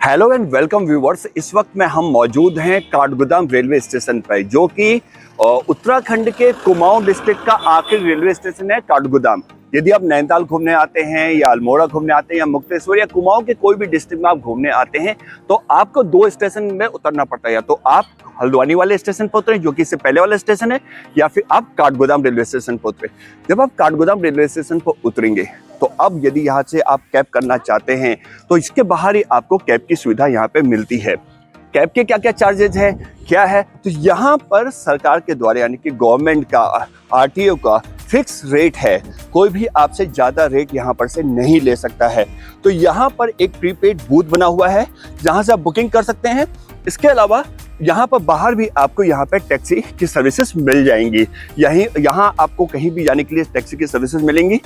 Hello and welcome viewers. इस वक्त में हम मौजूद हैं काठगोदाम रेलवे स्टेशन पर, जो कि उत्तराखंड के कुमाऊं डिस्ट्रिक्ट का आखिरी रेलवे स्टेशन है काठगोदाम। यदि आप नैनीताल घूमने आते हैं या अल्मोड़ा घूमने आते हैं या मुक्तेश्वर या कुमाऊं के कोई भी डिस्ट्रिक्ट में आप घूमने आते हैं तो आपको दो स्टेशन में उतरना पड़ता है। या तो आप हल्द्वानी वाले स्टेशन पर उतरें, जो कि इससे पहले वाला स्टेशन है, या फिर आप काठगोदाम रेलवे स्टेशन पर उतरें। जब आप काठगोदाम रेलवे स्टेशन पर उतरेंगे तो अब यदि यहाँ से आप कैब करना चाहते हैं तो इसके बाहर ही आपको कैब की सुविधा यहाँ पे मिलती है। कैब के क्या क्या चार्जेज है, क्या है, तो यहाँ पर सरकार के द्वारा यानी कि गवर्नमेंट का, आरटीओ का फिक्स रेट है। कोई भी आपसे ज़्यादा रेट यहाँ पर से नहीं ले सकता है। तो यहाँ पर एक प्रीपेड बूथ बना हुआ है जहाँ से आप बुकिंग कर सकते हैं। इसके अलावा यहाँ पर बाहर भी आपको यहाँ पे टैक्सी की सर्विसेज मिल जाएंगी। यहाँ आपको कहीं भी जाने के लिए टैक्सी की सर्विसेज मिलेंगी।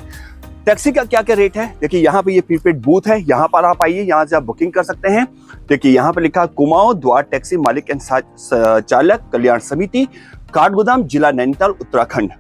टैक्सी का क्या क्या रेट है, देखिए यहाँ पे ये प्रीपेड बूथ है, यहाँ पर आप आइए, यहाँ से आप बुकिंग कर सकते हैं। देखिए यहाँ पे लिखा कुमाऊं द्वार टैक्सी मालिक एंड चालक कल्याण समिति, काठगोदाम, जिला नैनीताल, उत्तराखंड।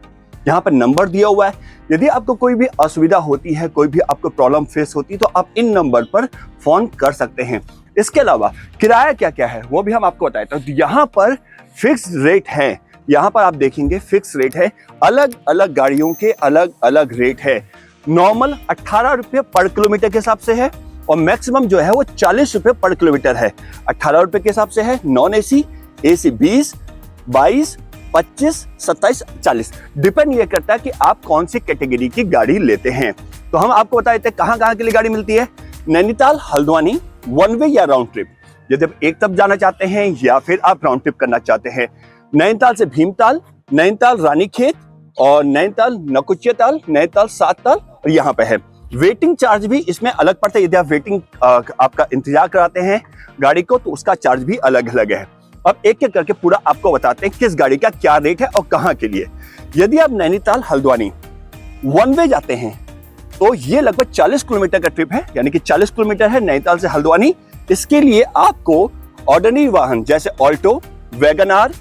यहाँ पर नंबर दिया हुआ है। यदि आपको कोई भी असुविधा होती है, कोई भी आपको प्रॉब्लम फेस होती है तो आप इन नंबर पर फोन कर सकते हैं। इसके अलावा किराया क्या क्या है वो भी हम आपको बताएं। तो यहाँ पर फिक्स रेट है, यहाँ पर आप देखेंगे फिक्स रेट है। अलग अलग गाड़ियों के अलग अलग रेट है। नॉर्मल 18 रुपये पर किलोमीटर के हिसाब से है और मैक्सिमम जो है वो 40 रुपये पर किलोमीटर है। 18 रुपये के हिसाब से है। नॉन एसी, एसी 20, 22, 25, 27, 40 डिपेंड ये करता है कि आप कौन सी कैटेगरी की गाड़ी लेते हैं। तो हम आपको बता देते हैं कहाँ कहाँ के लिए गाड़ी मिलती है। नैनीताल हल्द्वानी वन वे या राउंड ट्रिप, यदि आप एक तरफ जाना चाहते हैं या फिर आप राउंड ट्रिप करना चाहते हैं। नैनीताल से भीमताल, नैनीताल रानीखेत और नैनीताल नकुचियाताल, नैनीताल सातताल, और यहाँ पे है। वेटिंग चार्ज भी इसमें अलग पड़ता है। यदि आप वेटिंग आपका इंतजार कराते हैं गाड़ी को तो उसका चार्ज भी अलग अलग है। अब एक एक करके पूरा आपको बताते हैं किस गाड़ी का क्या रेट है और कहाँ के लिए। यदि आप नैनीताल हल्द्वानी वन वे जाते हैं तो ये लगभग 40 किलोमीटर का ट्रिप है, यानी कि 40 किलोमीटर है नैनीताल से हल्द्वानी। इसके लिए आपको ऑर्डिनरी वाहन जैसे Alto, Wagon R,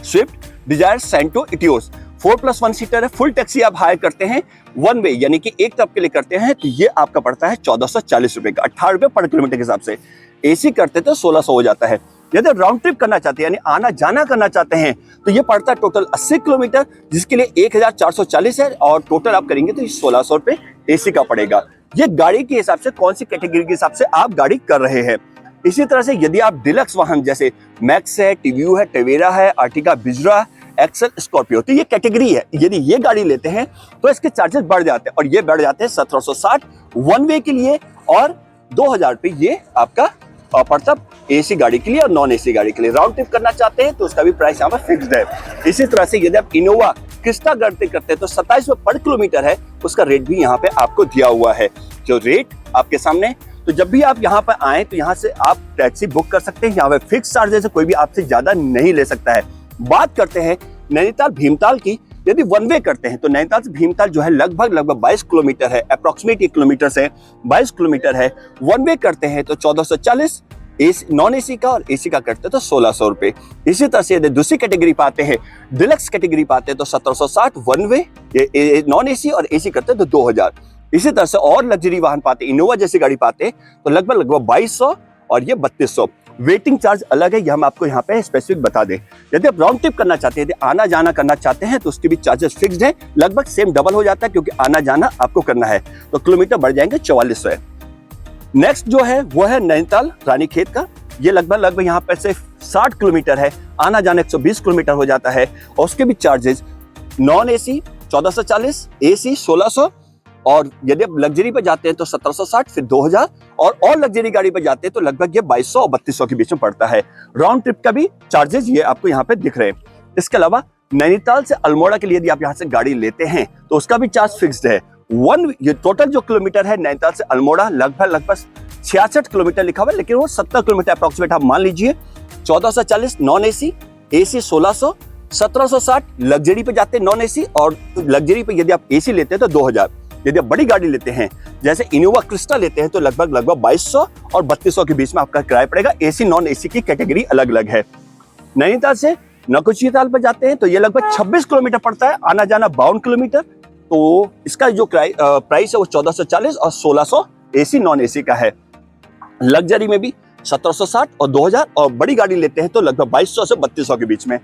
Swift, Dzire, Santro, Etios 4+1 seater है। फुल टैक्सी आप हायर करते हैं वन वे यानी कि एक तरफ के लिए करते हैं तो ये आपका पड़ता है 1440 रुपए का, 18 रुपए पर किलोमीटर के हिसाब से। एसी करते तो 1600 हो जाता है। यदि राउंड ट्रिप करना चाहते हैं यानी आना जाना करना चाहते हैं तो ये पड़ता है टोटल 80 किलोमीटर, जिसके लिए 1440 है और टोटल आप करेंगे तो 1600 रुपए एसी का पड़ेगा। ये गाड़ी के हिसाब से कौन सी कैटेगरी के हिसाब से आप गाड़ी कर रहे हैं। इसी तरह से यदि आप डिलक्स वाहन जैसे मैक्स है, टीवीयू है, टवेरा है, आर्टिका, बिजरा, एक्सेल, स्कॉर्पियो, तो ये कैटेगरी है। यदि ये गाड़ी लेते हैं तो इसके चार्जेस बढ़ जाते हैं और ये बढ़ जाते हैं 1760 वन वे के लिए और 2000 रुपये ये आपका पड़ता एसी गाड़ी के लिए और नॉन एसी गाड़ी के लिए। राउंड ट्रिप करना चाहते हैं तो उसका भी प्राइस यहाँ पर फिक्स्ड है। इसी तरह से यदि आप इनोवा क्रिस्टा करते हैं तो 27 रुपये पर किलोमीटर है, उसका रेट भी यहाँ पे आपको दिया हुआ है, जो रेट आपके सामने। तो जब भी आप यहाँ पर आए तो यहाँ से आप टैक्सी बुक कर सकते हैं। यहाँ पे फिक्स चार्जेस है, कोई भी आपसे ज्यादा नहीं ले सकता है। बात करते हैं नैनीताल भीमताल की। यदि वन वे करते हैं तो नैनीताल से भीमताल जो है लगभग 22 किलोमीटर है, अप्रोक्सीमेट 1 किलोमीटर से 22 किलोमीटर है। वन वे करते हैं तो 1440, एसी नॉन एसी का और एसी का करते हैं तो 1600 रुपए। इसी तरह से यदि दूसरी कैटेगरी पाते हैं, डिलक्स कैटेगरी पाते हैं तो 1760 वन वे, नॉन एसी और एसी करते हैं तो 2000। इसी तरह से और लग्जरी वाहन पाते, इनोवा जैसी गाड़ी पाते तो लगभग 2200 और ये 3200। वेटिंग चार्ज अलग है, ये हम आपको यहाँ पे स्पेसिफिक बता दें। यदि आप राउंड ट्रिप करना चाहते हैं, यदि आना जाना करना चाहते हैं तो उसके भी चार्जेस फिक्स्ड है, लगभग सेम डबल हो जाता है क्योंकि आना जाना आपको करना है तो किलोमीटर बढ़ जाएंगे 4400। नेक्स्ट जो है वो है नैनीताल रानीखेत का। ये लगभग यहाँ पर से 60 किलोमीटर है, आना जाना 120 किलोमीटर हो जाता है और उसके भी चार्जेस नॉन एसी 1440, एसी 1600 और यदि आप लग्जरी पे जाते हैं तो 1760 फिर 2000 और लग्जरी गाड़ी पे जाते हैं तो लगभग ये 2200 और 3200 के बीच में पड़ता है। राउंड ट्रिप का भी चार्जेस ये आपको यहाँ पे दिख रहे हैं। इसके अलावा नैनीताल से अल्मोड़ा के लिए यदि आप यहाँ से गाड़ी लेते हैं तो उसका भी चार्ज फिक्स्ड है। ये टोटल जो किलोमीटर है नैनीताल से अल्मोड़ा लगभग 66 किलोमीटर लिखा हुआ है, लेकिन वो 70 किलोमीटर अप्रोक्सीमेट आप मान लीजिए। 1440 नॉन एसी, एसी 1600, 1760 लग्जरी पे जाते हैं नॉन एसी और लग्जरी पे यदि आप एसी लेते हैं तो 2000। यदि आप बड़ी गाड़ी लेते हैं जैसे इनोवा क्रिस्टा लेते हैं तो लगभग 2200 और 3200 के बीच में आपका किराया पड़ेगा। एसी नॉन एसी की कैटेगरी अलग अलग है। नैनीताल से नकुचियाताल पर जाते हैं तो ये लगभग 26 किलोमीटर पड़ता है, आना जाना 52 किलोमीटर। तो इसका जो प्राइस है वो 1440 और 1600 एसी नॉन एसी का है। लग्जरी में भी 1760 और 2000, और बड़ी गाड़ी लेते हैं तो लगभग 2200 से 3200 के बीच में।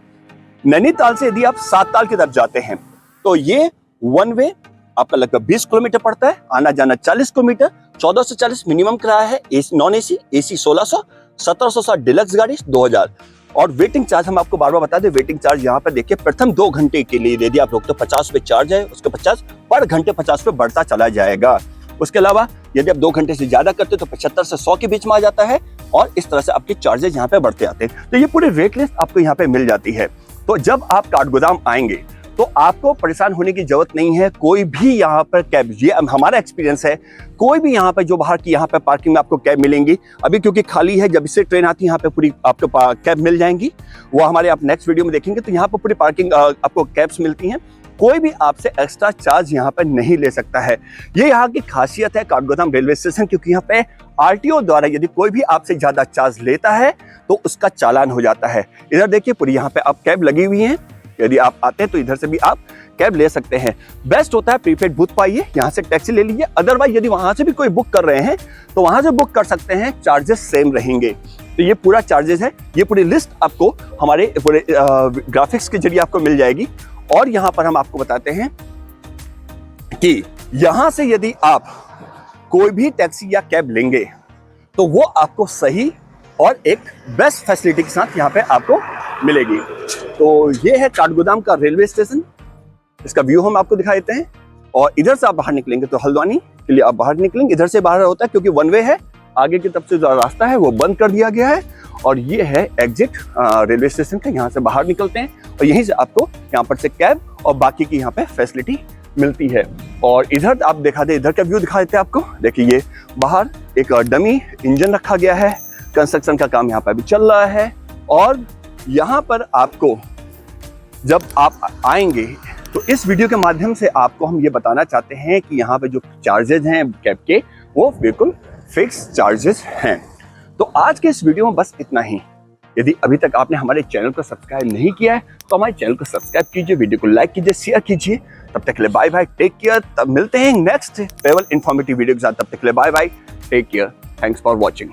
नैनीताल से यदि आप सातताल की तरफ जाते हैं तो ये वन वे आपका लगभग 20 किलोमीटर पड़ता है, आना जाना 40 किलोमीटर, 14 से 40 मिनिमम किराया है। एसी नॉन एसी 1600, 1760 डिलक्स गाड़ी 2000। और वेटिंग चार्ज हम आपको बार बार बता दें, वेटिंग चार्ज यहाँ पर देखिए प्रथम 2 घंटे के लिए यदि आप लोग तो 50 रुपये चार्ज है, उसके 50 पर घंटे 50 रुपये बढ़ता चला जाएगा। उसके अलावा यदि आप 2 घंटे से ज्यादा करते हो तो 75 से 100 के बीच में आ जाता है, और इस तरह से आपके चार्जेस यहाँ पे बढ़ते आते हैं। तो ये पूरी रेट लिस्ट आपको यहाँ पे मिल जाती है। तो जब आप काठगोदाम आएंगे तो आपको परेशान होने की जरूरत नहीं है। कोई भी यहाँ पर कैब, ये हमारा एक्सपीरियंस है, कोई भी यहाँ पे जो बाहर की यहाँ पे पार्किंग में आपको कैब मिलेंगी। अभी क्योंकि खाली है, जब इससे ट्रेन आती है यहाँ पे पूरी आपको कैब मिल जाएंगी। वो हमारे आप नेक्स्ट वीडियो में देखेंगे तो यहाँ पर पूरी पार्किंग आपको कैब्स मिलती हैं। कोई भी आपसे एक्स्ट्रा चार्ज यहाँ पर नहीं ले सकता है। ये यहाँ की खासियत है काठगोदाम रेलवे स्टेशन, क्योंकि यहाँ पे आरटीओ द्वारा यदि कोई भी आपसे ज्यादा चार्ज लेता है तो उसका चालान हो जाता है। इधर देखिए पूरी यहाँ पे आप कैब लगी हुई है, यदि आप आते हैं तो इधर से भी आप कैब ले सकते हैं। बेस्ट होता है प्रीपेड बूथ पाइए, यहाँ से टैक्सी ले लीजिए। अदरवाइज यदि वहां से भी कोई बुक कर रहे हैं तो वहां से बुक कर सकते हैं, चार्जेस सेम रहेंगे। तो ये पूरा चार्जेस है, ये पूरी लिस्ट आपको हमारे पूरे ग्राफिक्स के जरिए आपको मिल जाएगी। और यहाँ पर हम आपको बताते हैं कि यहाँ से यदि आप कोई भी टैक्सी या कैब लेंगे तो वो आपको सही और एक बेस्ट फैसिलिटी के साथ यहाँ पे आपको मिलेगी। तो ये है काठगोदाम का रेलवे स्टेशन, इसका व्यू हम आपको दिखा देते हैं। और इधर से आप बाहर निकलेंगे तो हल्द्वानी के लिए आप बाहर निकलेंगे, इधर से बाहर होता है क्योंकि वन वे है, आगे की तरफ से जो रास्ता है वो बंद कर दिया गया है। और ये है एग्जिट रेलवे स्टेशन का, यहाँ से बाहर निकलते हैं और यहीं से आपको यहाँ पर से कैब और बाकी की यहाँ पे फैसिलिटी मिलती है। और इधर आप दिखा दे, इधर का व्यू दिखा देते हैं आपको। देखिए ये बाहर एक डमी इंजन रखा गया है, कंस्ट्रक्शन का काम यहाँ पर भी चल रहा है। और यहाँ पर आपको जब आप आएंगे तो इस वीडियो के माध्यम से आपको हम ये बताना चाहते हैं कि यहाँ पे जो चार्जेस हैं कैब के वो बिल्कुल फिक्स चार्जेस हैं। तो आज के इस वीडियो में बस इतना ही। यदि अभी तक आपने हमारे चैनल को सब्सक्राइब नहीं किया है तो हमारे चैनल को सब्सक्राइब कीजिए, वीडियो को लाइक कीजिए, शेयर कीजिए। तब तक के लिए बाय बाय, टेक केयर। तब मिलते हैं नेक्स्ट ट्रैवल इन्फॉर्मेटिव वीडियो के साथ। तब तक के लिए bye bye, take care, thanks for watching.